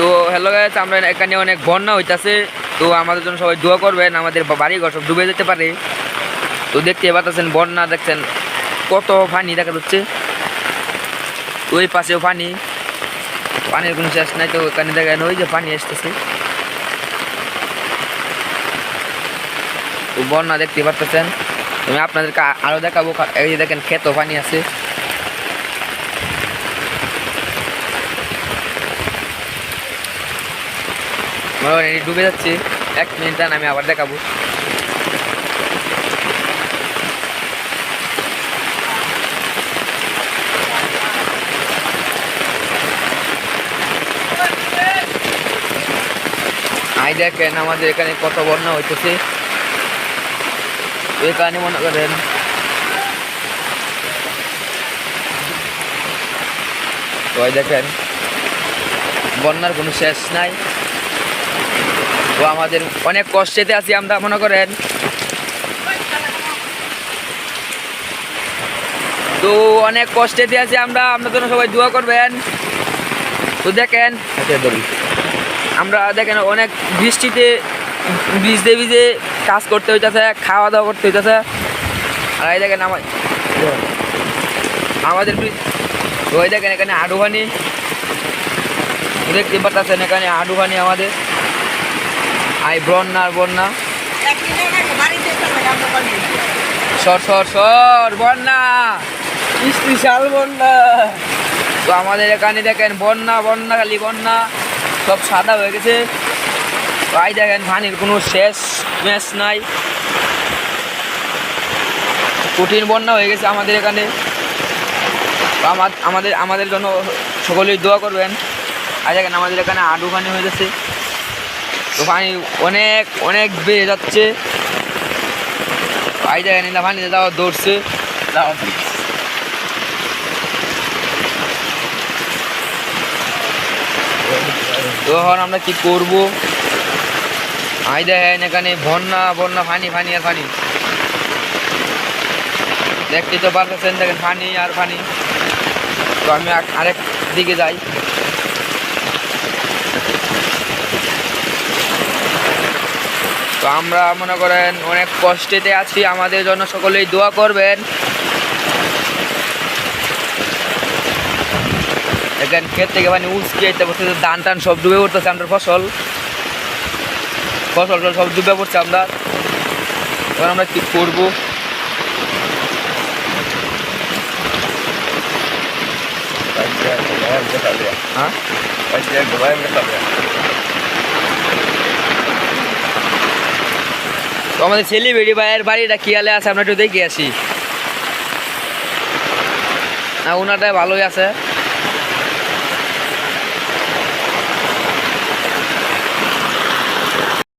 তো hello guys, আমরা এখানে অনেক বন্যা হইতাছে। তো আমাদের জন্য সবাই দোয়া করবেন, আমাদের বাড়িঘর সব ডুবে যেতে পারে। তো দেখতে পাচ্ছেন বন্যা, দেখছেন কত পানি দেখা যাচ্ছে। ওই পাশেও পানি, পানির কোনো শেষ নাই। তো এখানে দেখেন ওই যে পানি আসতেছে, তো বন্যা দেখতে পাচ্ছেন। আমি আপনাদেরকে আরো দেখাবো, এই যে দেখেন ক্ষেতও পানি আছে। ডুবে যাচ্ছে, 1 মিনিট দান, আমি আবার দেখাবো। আই দেখেন আমাদের এখানে কত বন্যা হইতেছে। এখানে মনে করেন ওই দেখেন বন্যার কোনো শেষ নাই। তো আমাদের অনেক কষ্টেতে আছি আমরা, মনে করেন। তো অনেক কষ্টেতে আছি আমরা, আপনার জন্য সবাই দোয়া করবেন। তো দেখেন আমরা দেখেন অনেক বৃষ্টিতে ভিজতে ভিজে কাজ করতে হইতেছে, খাওয়া দাওয়া করতে হইতেছে। আর এই দেখেন আমাদের ওই দেখেন এখানে আডুহানি দেখতে পাচ্ছেন, এখানে আডুহানি আমাদের বন্যা সর বন্যা, বিশাল বন্যা। তো আমাদের এখানে দেখেন বন্যা খালি বন্যা, সব সাদা হয়ে গেছে। তাই দেখেন পানির কোনো শেষ ম্যাচ নাই, কঠিন বন্যা হয়ে গেছে আমাদের এখানে। আমাদের জন্য সকলেই দোয়া করবেন। আর দেখেন আমাদের এখানে আডু পানি হয়ে যাচ্ছে, তো পানি অনেক বেড়ে যাচ্ছে। আই দেখেন না পানিতে যাওয়া দৌড়ছে। তো এখন আমরা কি করব? আই দেখেন এখানে বন্যা পানি আর পানি দেখতে তো পারতেছেন, দেখেন পানি আর পানি। তো আমি আরেক দিকে যাই। তো আমরা মনে করেন অনেক কষ্টেতে আছি, আমাদের জন্য সকলেই দোয়া করবেন। দেখেন ক্ষেত থেকে পানি উচকে যেতে পড়তেছে, ধান টান সব ডুবে পড়তেছে, আমরা ফসল সব ডুবে পড়ছে। আমরা এখন আমরা কি করবো? তো আমাদের সেলিব্রিটি ভাইয়ের বাড়িটা কিয়ালে আছে, আমরা একটু দেখে আসি। না, ওনারটা ভালোই আছে।